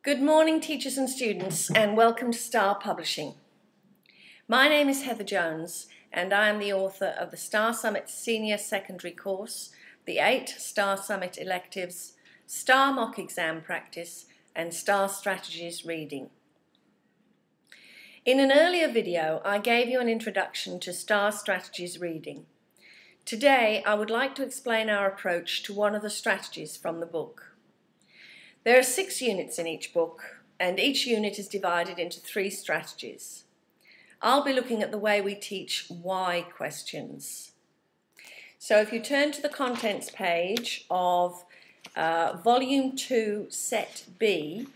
Good morning, teachers and students, and welcome to Star Publishing. My name is Heather Jones, and I am the author of the Star Summit Senior Secondary course, the 8 Star Summit electives, Star Mock Exam Practice, and Star Strategies Reading. In an earlier video, I gave you an introduction to Star Strategies Reading. Today, I would like to explain our approach to one of the strategies from the book. There are 6 units in each book, and each unit is divided into 3 strategies. I'll be looking at the way we teach why questions. So if you turn to the contents page of Volume 2, Set B,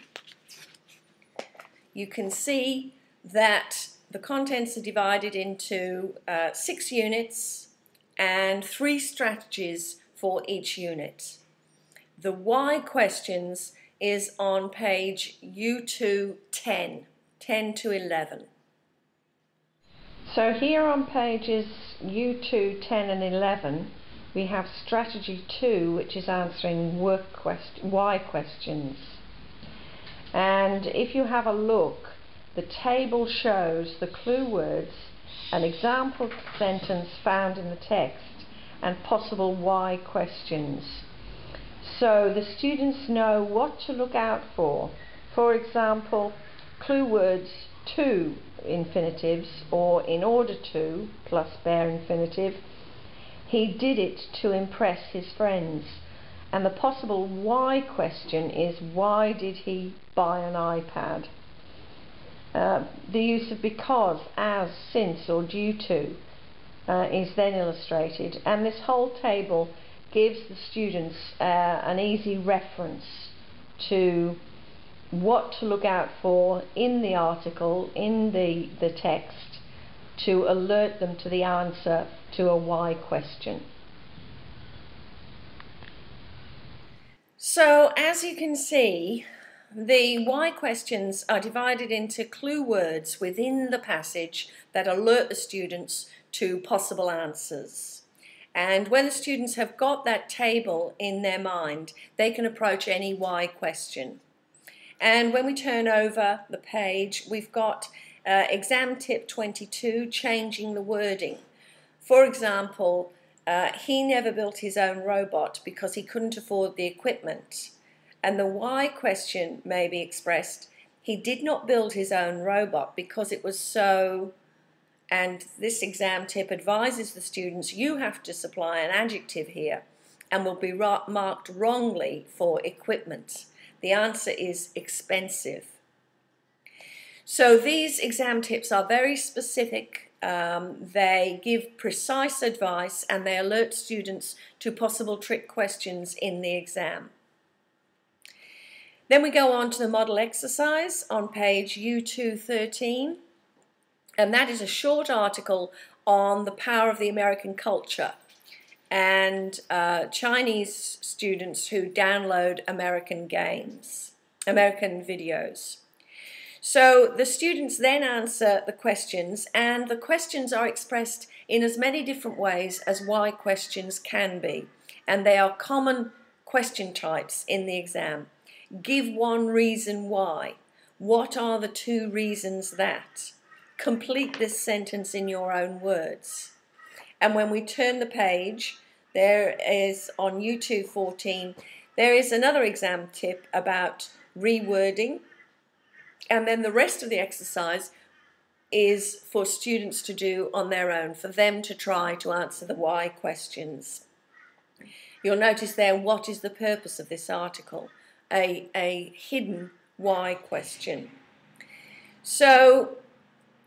you can see that the contents are divided into 6 units and 3 strategies for each unit. The why questions is on page U2 10 to 11. So here on pages U2, 10 and 11 we have strategy 2, which is answering why questions. And if you have a look, the table shows the clue words, an example sentence found in the text, and possible why questions. So the students know what to look out for. For example, clue words to infinitives, or in order to plus bare infinitive. He did it to impress his friends. And the possible why question is, why did he buy an iPad? The use of because, as, since or due to is then illustrated, and this whole table gives the students an easy reference to what to look out for in the article, in the text, to alert them to the answer to a why question. So as you can see, the why questions are divided into clue words within the passage that alert the students to possible answers. And when the students have got that table in their mind, they can approach any why question. And when we turn over the page, we've got exam tip 22, changing the wording. For example, he never built his own robot because he couldn't afford the equipment. And the why question may be expressed, he did not build his own robot because it was so. And this exam tip advises the students you have to supply an adjective here and will be marked wrongly for equipment. The answer is expensive. So these exam tips are very specific. They give precise advice and they alert students to possible trick questions in the exam. Then we go on to the model exercise on page U2 13. And that is a short article on the power of the American culture and Chinese students who download American videos. So the students then answer the questions, and the questions are expressed in as many different ways as why questions can be. And they are common question types in the exam. Give one reason why. What are the 2 reasons that? Complete this sentence in your own words. And when we turn the page, there is on U2 14, there is another exam tip about rewording. And then the rest of the exercise is for students to do on their own, for them to try to answer the why questions. You'll notice there, what is the purpose of this article? A hidden why question. So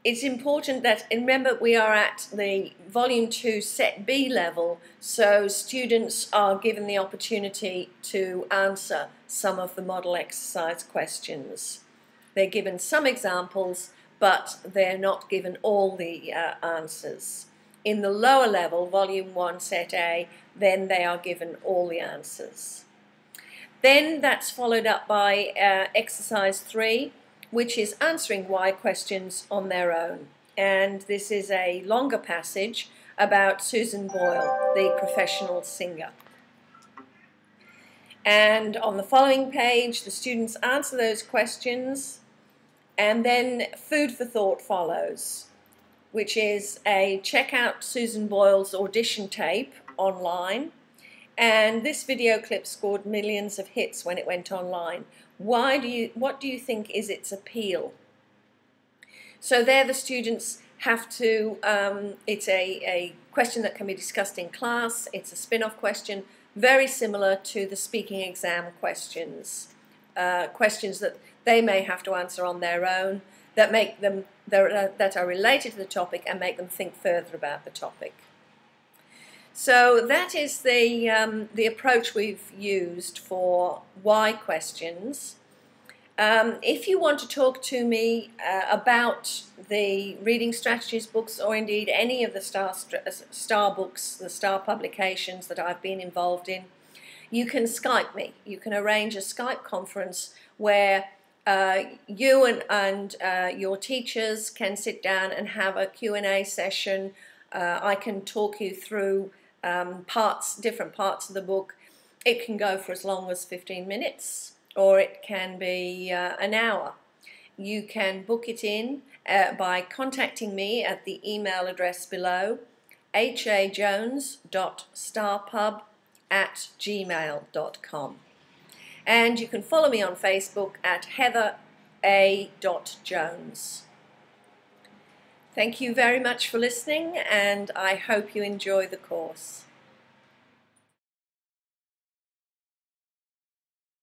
it's important that, remember, we are at the Volume 2 Set B level, so students are given the opportunity to answer some of the model exercise questions. They're given some examples, but they're not given all the answers. In the lower level, Volume 1 Set A, then they are given all the answers. Then that's followed up by Exercise 3, which is answering why questions on their own. And this is a longer passage about Susan Boyle, the professional singer. And on the following page, the students answer those questions, and then food for thought follows, which is a check out Susan Boyle's audition tape online. And this video clip scored millions of hits when it went online. What do you think is its appeal? So there the students have to, it's a question that can be discussed in class. It's a spin-off question, very similar to the speaking exam questions. Questions that they may have to answer on their own, that make them, that are related to the topic and make them think further about the topic. So that is the approach we've used for why questions. If you want to talk to me about the Reading Strategies books, or indeed any of the STAR books, the STAR publications that I've been involved in, you can Skype me. You can arrange a Skype conference where you and your teachers can sit down and have a Q&A session. I can talk you through different parts of the book. It can go for as long as 15 minutes. Or it can be an hour. You can book it in by contacting me at the email address below, hajones.starpub@gmail.com. And you can follow me on Facebook at heather.a.jones. Thank you very much for listening, and I hope you enjoy the course.